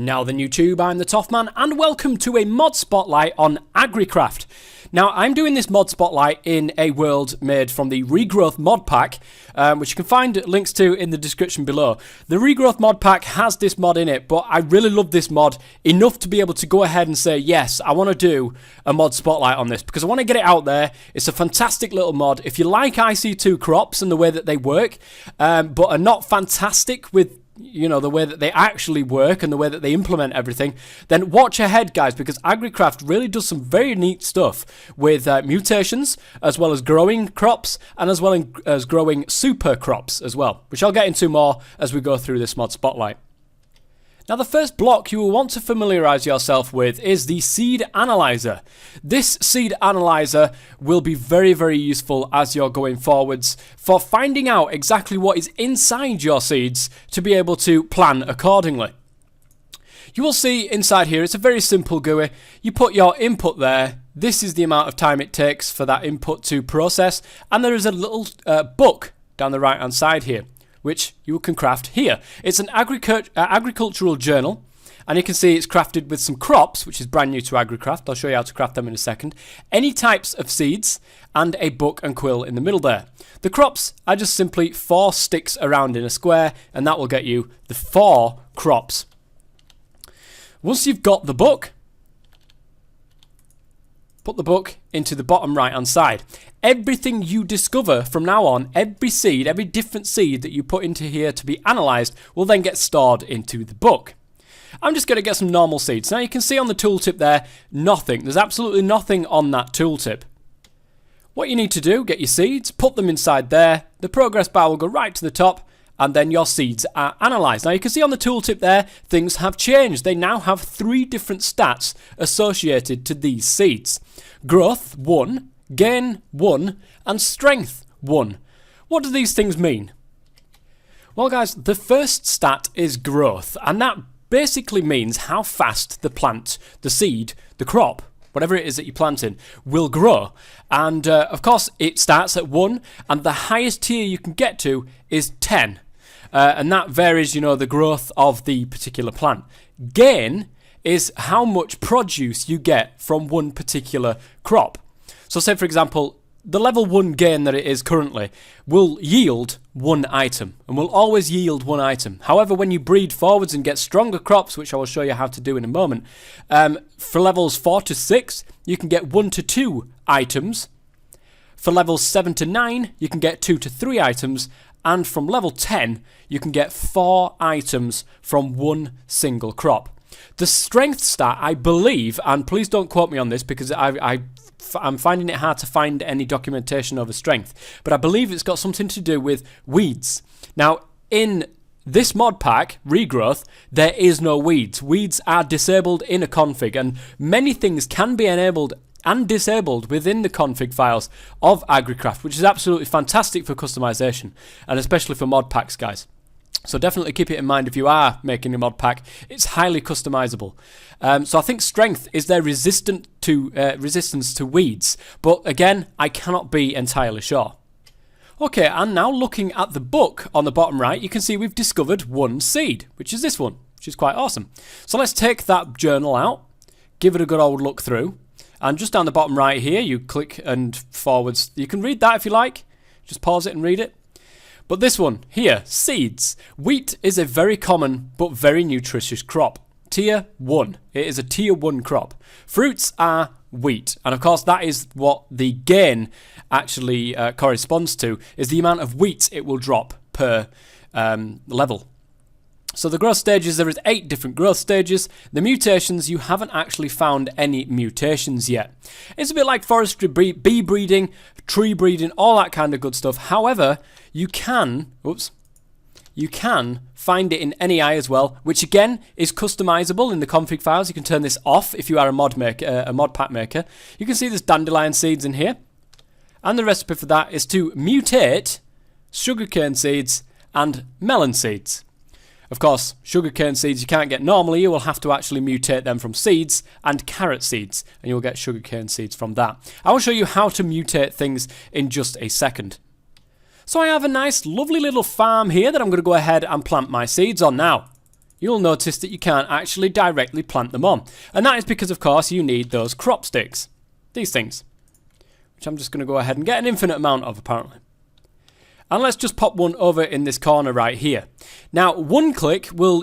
Now then YouTube, I'm the Toffman and welcome to a mod spotlight on Agricraft. Now I'm doing this mod spotlight in a world made from the Regrowth mod pack, which you can find links to in the description below. The Regrowth mod pack has this mod in it, but I really love this mod enough to be able to go ahead and say, yes, I want to do a mod spotlight on this because I want to get it out there. It's a fantastic little mod. If you like IC2 crops and the way that they work, but are not fantastic with the way that they actually work and the way that they implement everything, then watch ahead, guys, because Agricraft really does some very neat stuff with mutations, as well as growing crops, and as well as growing super crops as well, which I'll get into more as we go through this mod spotlight. Now the first block you will want to familiarise yourself with is the seed analyzer. This seed analyzer will be very, very useful as you're going forwards for finding out exactly what is inside your seeds to be able to plan accordingly. You will see inside here it's a very simple GUI. You put your input there. This is the amount of time it takes for that input to process, and there is a little book down the right hand side here, which you can craft here. It's an agricultural journal, and you can see it's crafted with some crops, which is brand new to Agricraft. I'll show you how to craft them in a second. Any types of seeds, and a book and quill in the middle there. The crops are just simply 4 sticks around in a square, and that will get you the 4 crops. Once you've got the book, put the book into the bottom right hand side. Everything you discover from now on, every seed, every different seed that you put into here to be analysed will then get stored into the book. I'm just going to get some normal seeds. Now you can see on the tooltip there, nothing. There's absolutely nothing on that tooltip. What you need to do, get your seeds, put them inside there. The progress bar will go right to the top, and then your seeds are analysed. Now you can see on the tooltip there, things have changed. They now have 3 different stats associated to these seeds. Growth 1, gain 1, and strength 1. What do these things mean? Well guys, the first stat is growth, and that basically means how fast the plant, the seed, the crop, whatever it is that you're planting, will grow. And of course it starts at 1, and the highest tier you can get to is 10. And that varies, the growth of the particular plant. Gain is how much produce you get from one particular crop. So say, for example, the level 1 gain that it is currently will yield 1 item, and will always yield 1 item. However, when you breed forwards and get stronger crops, which I will show you how to do in a moment, for levels 4 to 6, you can get 1 to 2 items. For levels 7 to 9, you can get 2 to 3 items. And from level 10, you can get 4 items from one single crop. The strength stat, I believe, and please don't quote me on this because I'm finding it hard to find any documentation over strength, but I believe it's got something to do with weeds. Now, in this mod pack, Regrowth, there is no weeds. Weeds are disabled in a config, and many things can be enabled and disabled within the config files of Agricraft, which is absolutely fantastic for customization, and especially for mod packs, guys. So definitely keep it in mind if you are making a mod pack. It's highly customizable. So I think strength is their resistance to weeds, but again, I cannot be entirely sure. Okay, and now looking at the book on the bottom right, you can see we've discovered 1 seed, which is this one, which is quite awesome. So let's take that journal out, give it a good old look through, and just down the bottom right here, you click and forwards. You can read that if you like. Just pause it and read it. But this one here, seeds. Wheat is a very common but very nutritious crop. Tier 1. It is a tier 1 crop. Fruits are wheat. And of course that is what the gain actually corresponds to, is the amount of wheat it will drop per level. So the growth stages, there is 8 different growth stages. The mutations, you haven't actually found any mutations yet. It's a bit like forestry, bee breeding, tree breeding, all that kind of good stuff. However, you can find it in NEI as well, which again is customizable in the config files. You can turn this off if you are a mod pack maker. You can see there's dandelion seeds in here. And the recipe for that is to mutate sugarcane seeds and melon seeds. Of course, sugarcane seeds you can't get normally. You will have to actually mutate them from seeds and carrot seeds, and you'll get sugarcane seeds from that. I will show you how to mutate things in just a second. So I have a nice, lovely little farm here that I'm going to go ahead and plant my seeds on now. you'll notice that you can't actually directly plant them on. And that is because, of course, you need those crop sticks. These things. Which I'm just going to go ahead and get an infinite amount of, apparently. And let's just pop one over in this corner right here. Now, one click will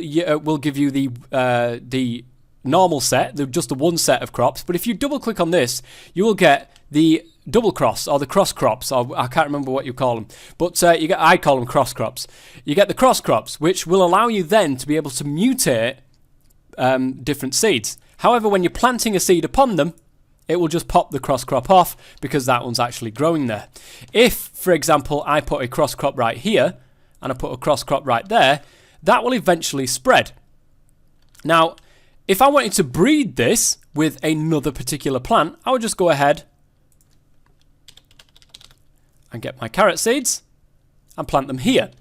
give you the normal set, just the one set of crops. But if you double click on this, you will get the double cross or the cross crops, or I can't remember what you call them. But I call them cross crops. You get the cross crops, which will allow you then to be able to mutate different seeds. However, when you're planting a seed upon them, it will just pop the cross crop off because that one's actually growing there. If, for example, I put a cross crop right here and I put a cross crop right there, that will eventually spread. Now, if I wanted to breed this with another particular plant, I would just go ahead and get my carrot seeds and plant them here.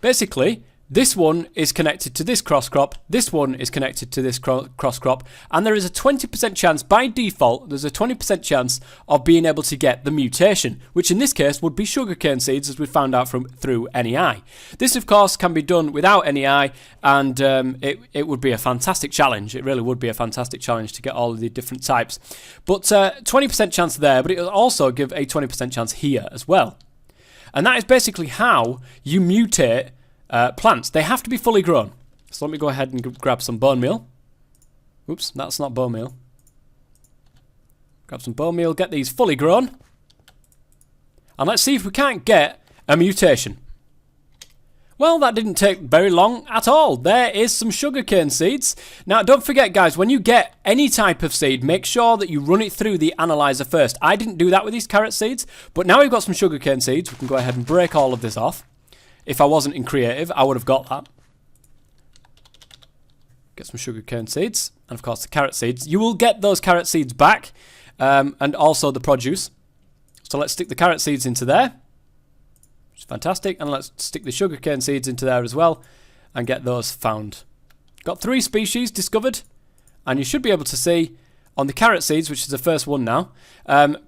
Basically, this one is connected to this cross crop, this one is connected to this cross crop, and there is a 20% chance, by default, there's a 20% chance of being able to get the mutation, which in this case would be sugarcane seeds, as we found out through NEI. This, of course, can be done without NEI, and it would be a fantastic challenge. It really would be a fantastic challenge to get all of the different types. But 20% chance there, but it will also give a 20% chance here as well. And that is basically how you mutate plants. They have to be fully grown. So let me go ahead and grab some bone meal. Oops, that's not bone meal. Grab some bone meal, get these fully grown. And let's see if we can't get a mutation. Well, that didn't take very long at all. There is some sugarcane seeds. Now, don't forget, guys, when you get any type of seed, make sure that you run it through the analyzer first. I didn't do that with these carrot seeds, but now we've got some sugarcane seeds. We can go ahead and break all of this off. If I wasn't in creative, I would have got that. Get some sugarcane seeds, and of course the carrot seeds. You will get those carrot seeds back, and also the produce. So let's stick the carrot seeds into there, which is fantastic, and let's stick the sugarcane seeds into there as well, and get those found. Got 3 species discovered, and you should be able to see on the carrot seeds, which is the first one now,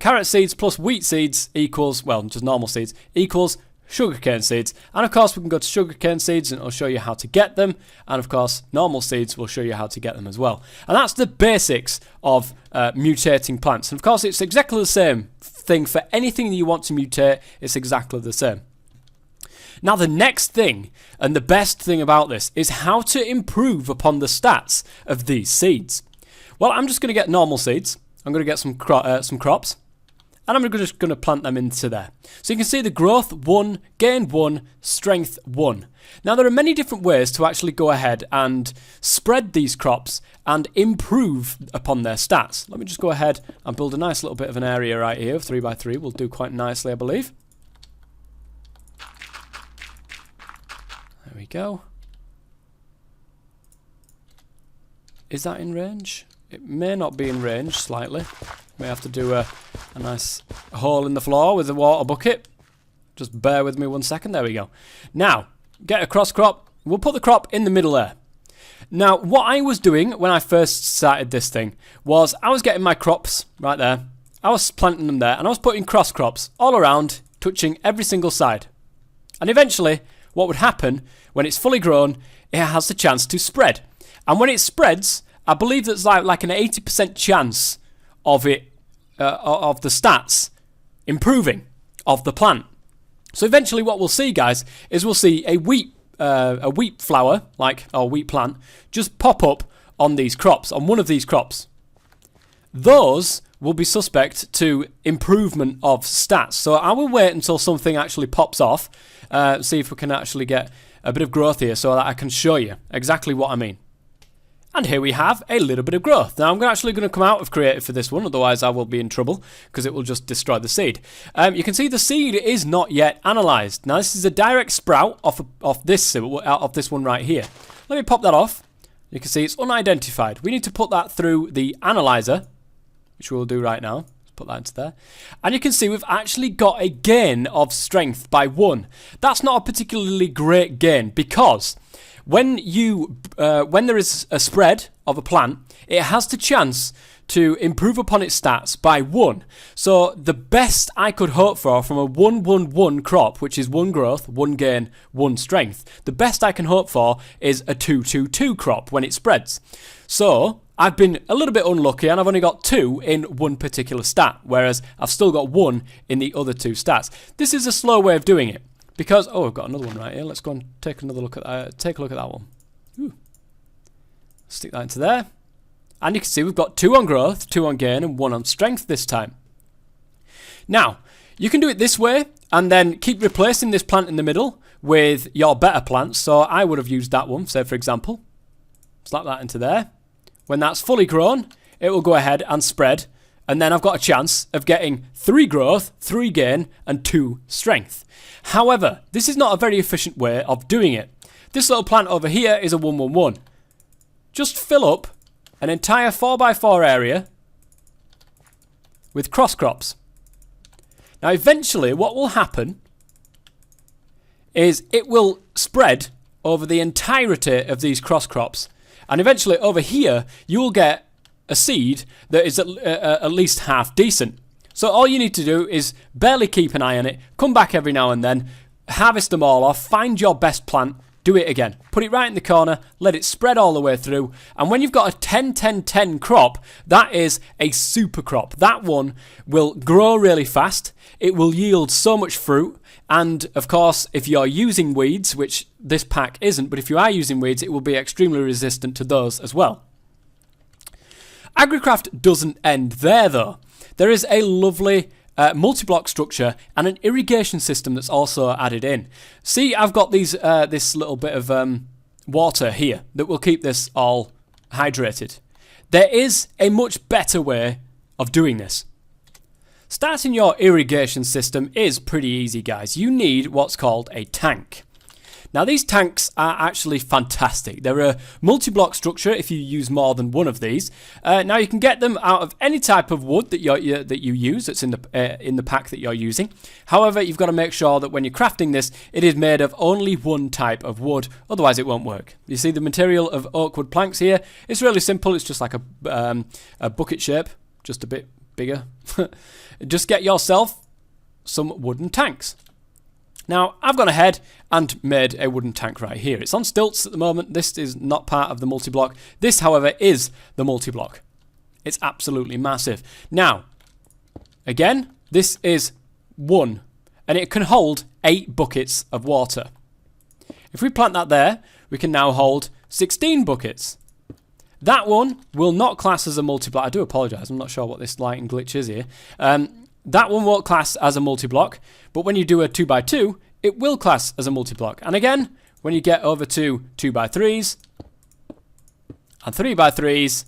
carrot seeds plus wheat seeds equals, well, just normal seeds, equals sugarcane seeds. And of course we can go to sugarcane seeds and it'll show you how to get them, and of course normal seeds will show you how to get them as well. And that's the basics of mutating plants. And of course it's exactly the same thing for anything that you want to mutate. It's exactly the same. Now the next thing, and the best thing about this, is how to improve upon the stats of these seeds. Well, I'm just going to get normal seeds. I'm going to get some crops, and I'm just going to plant them into there. So you can see the growth 1, gain 1, strength 1. Now there are many different ways to actually go ahead and spread these crops and improve upon their stats. Let me just go ahead and build a nice little bit of an area right here. 3x3 will do quite nicely, I believe. There we go. Is that in range? It may not be in range, slightly. May have to do a nice hole in the floor with a water bucket. Just bear with me 1 second. There we go. Now, get a cross crop. We'll put the crop in the middle there. Now, what I was doing when I first started this thing was I was getting my crops right there. I was planting them there, and I was putting cross crops all around, touching every single side. And eventually, what would happen when it's fully grown, it has the chance to spread. And when it spreads, I believe that's like an 80% chance of it, of the stats improving of the plant. So eventually, what we'll see, guys, is we'll see a wheat flower, or wheat plant, just pop up on these crops, on one of these crops. Those will be suspect to improvement of stats. So I will wait until something actually pops off, see if we can actually get a bit of growth here, so that I can show you exactly what I mean. And here we have a little bit of growth. Now I'm actually going to come out of creative for this one, otherwise I will be in trouble because it will just destroy the seed. You can see the seed is not yet analysed. Now this is a direct sprout off this one right here. Let me pop that off. You can see it's unidentified. We need to put that through the analyzer, which we'll do right now. Let's put that into there. And you can see we've actually got a gain of strength by 1. That's not a particularly great gain because when there is a spread of a plant, it has the chance to improve upon its stats by 1. So the best I could hope for from a 1-1-1 crop, which is 1 growth, 1 gain, 1 strength, the best I can hope for is a 2-2-2 crop when it spreads. So I've been a little bit unlucky and I've only got 2 in one particular stat, whereas I've still got 1 in the other 2 stats. This is a slow way of doing it because, oh, I've got another one right here. Let's go and take another look at take a look at that one. Ooh. Stick that into there. And you can see we've got 2 on growth, 2 on gain, and 1 on strength this time. Now, you can do it this way, and then keep replacing this plant in the middle with your better plants. So I would have used that one, say for example. Slap that into there. When that's fully grown, it will go ahead and spread, and then I've got a chance of getting 3 growth, 3 gain, and 2 strength. However, this is not a very efficient way of doing it. This little plant over here is a 1-1-1. Just fill up an entire 4x4 area with cross crops. Now eventually what will happen is it will spread over the entirety of these cross crops, and eventually over here you will get a seed that is at least half decent. So all you need to do is barely keep an eye on it, come back every now and then, harvest them all off, find your best plant, do it again. Put it right in the corner, let it spread all the way through, and when you've got a 10-10-10 crop, that is a super crop. That one will grow really fast, it will yield so much fruit, and of course, if you're using weeds, which this pack isn't, but if you are using weeds, it will be extremely resistant to those as well. Agricraft doesn't end there though. There is a lovely multi-block structure and an irrigation system that's also added in. See, I've got these this little bit of water here that will keep this all hydrated. There is a much better way of doing this. Starting your irrigation system is pretty easy, guys. You need what's called a tank. Now these tanks are actually fantastic. They're a multi-block structure if you use more than one of these. Now you can get them out of any type of wood that you use that's in the pack that you're using. However, you've got to make sure that when you're crafting this, it is made of only one type of wood, otherwise it won't work. You see the material of oak wood planks here? It's really simple. It's just like a bucket shape, just a bit bigger. Just get yourself some wooden tanks. Now, I've gone ahead and made a wooden tank right here. It's on stilts at the moment. This is not part of the multi-block. This, however, is the multi-block. It's absolutely massive. Now, again, this is 1, and it can hold 8 buckets of water. If we plant that there, we can now hold 16 buckets. That one will not class as a multi-block. I do apologise. I'm not sure what this lighting glitch is here. That one won't class as a multi-block, but when you do a 2x2, it will class as a multi-block. And again, when you get over to 2x3s, and 3x3s,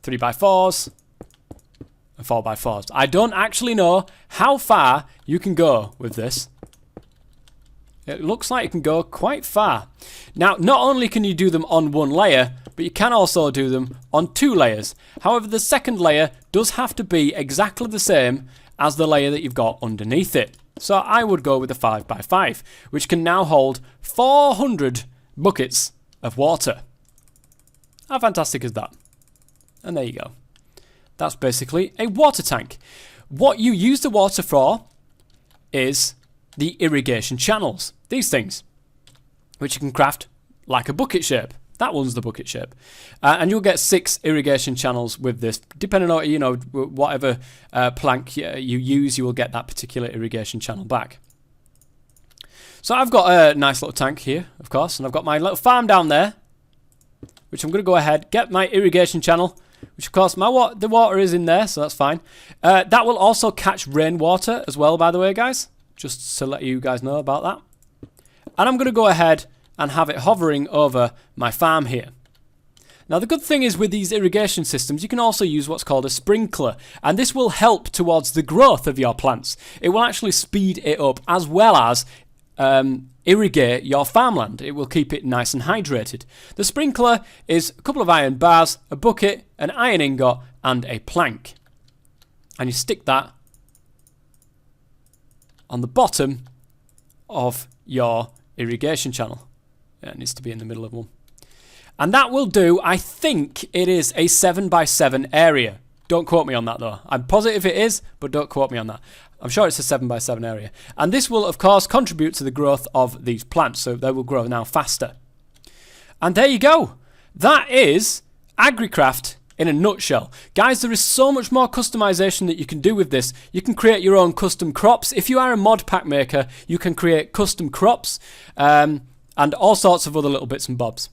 3x4s, and 4x4s. I don't actually know how far you can go with this. It looks like you can go quite far. Now, not only can you do them on 1 layer, but you can also do them on 2 layers. However, the second layer does have to be exactly the same as the layer that you've got underneath it. So I would go with a 5x5, which can now hold 400 buckets of water. How fantastic is that? And there you go. That's basically a water tank. What you use the water for is the irrigation channels. These things, which you can craft like a bucket shape. That one's the bucket shape. And you'll get 6 irrigation channels with this. Depending on, whatever plank you use, you will get that particular irrigation channel back. So I've got a nice little tank here, of course, and I've got my little farm down there, which I'm going to go ahead, get my irrigation channel, which of course the water is in there, so that's fine. That will also catch rainwater as well, by the way, guys, just to let you guys know about that. And I'm going to go ahead and have it hovering over my farm here. Now the good thing is with these irrigation systems, you can also use what's called a sprinkler, and this will help towards the growth of your plants. It will actually speed it up as well as irrigate your farmland. It will keep it nice and hydrated. The sprinkler is a couple of iron bars, a bucket, an iron ingot, and a plank. And you stick that on the bottom of your irrigation channel. Yeah, it needs to be in the middle of one. And that will do, I think it is a 7x7 area. Don't quote me on that though. I'm positive it is, but don't quote me on that. I'm sure it's a 7x7 area. And this will, of course, contribute to the growth of these plants, so they will grow now faster. And there you go. That is Agricraft in a nutshell. Guys, there is so much more customization that you can do with this. You can create your own custom crops. If you are a mod pack maker, you can create custom crops and all sorts of other little bits and bobs.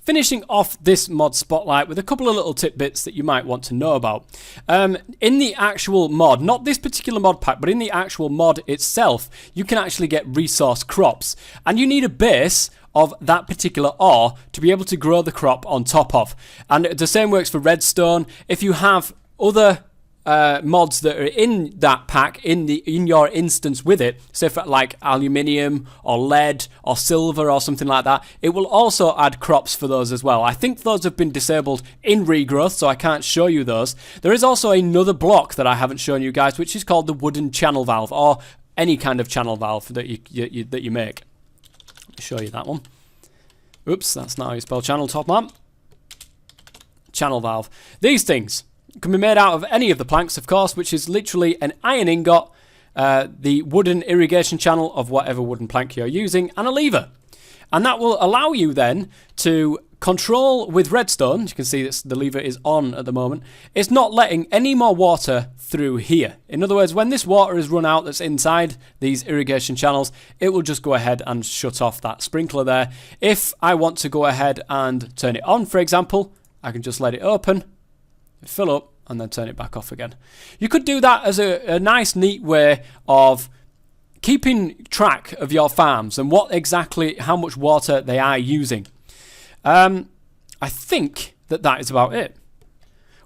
Finishing off this mod spotlight with a couple of little tidbits that you might want to know about. In the actual mod, not this particular mod pack, but in the actual mod itself, you can actually get resource crops. And you need a base of that particular ore to be able to grow the crop on top of. And the same works for redstone. If you have other mods that are in that pack in your instance with it, say for like aluminium or lead or silver or something like that, it will also add crops for those as well. I think those have been disabled in regrowth, so I can't show you those. There is also another block that I haven't shown you guys, which is called the wooden channel valve, or any kind of channel valve that you make. Let me show you that one. Oops, that's not how you spell channel, top man. Channel valve. These things can be made out of any of the planks, of course, which is literally an iron ingot, the wooden irrigation channel of whatever wooden plank you're using, and a lever. And that will allow you then to control with redstone. You can see that the lever is on at the moment. It's not letting any more water through here. In other words, when this water is run out that's inside these irrigation channels, it will just go ahead and shut off that sprinkler there. If I want to go ahead and turn it on, for example, I can just let it open, fill up, and then turn it back off again. You could do that as a nice, neat way of keeping track of your farms and how much water they are using. I think that is about it.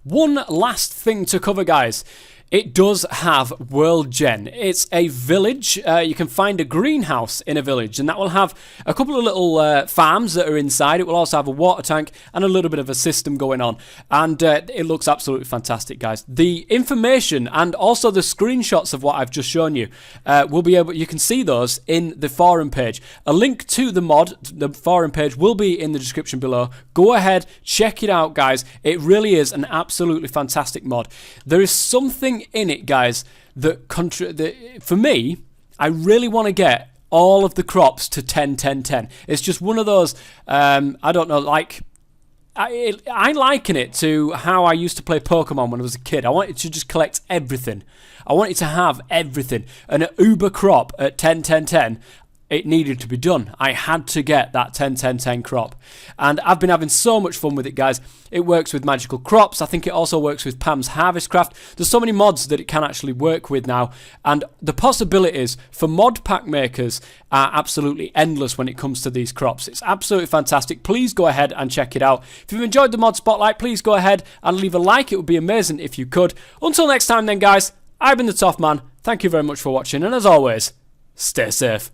One last thing to cover, guys. It does have World Gen. It's a village. You can find a greenhouse in a village, and that will have a couple of little farms that are inside. It will also have a water tank and a little bit of a system going on. And it looks absolutely fantastic, guys. The information and also the screenshots of what I've just shown you you can see those in the forum page. A link to the mod, the forum page, will be in the description below. Go ahead, check it out, guys. It really is an absolutely fantastic mod. There is something in it, guys, that for me, I really want to get all of the crops to 10 10 10. It's just one of those I don't know, like I liken it to how I used to play Pokemon when I was a kid. I wanted to just collect everything. I wanted to have everything. And an uber crop at 10 10 10, it needed to be done. I had to get that 10 10 10 crop. And I've been having so much fun with it, guys. It works with magical crops. I think it also works with Pam's Harvest Craft. There's so many mods that it can actually work with now. And the possibilities for mod pack makers are absolutely endless when it comes to these crops. It's absolutely fantastic. Please go ahead and check it out. If you've enjoyed the mod spotlight, please go ahead and leave a like. It would be amazing if you could. Until next time then, guys, I've been the Toff Man. Thank you very much for watching. And as always, stay safe.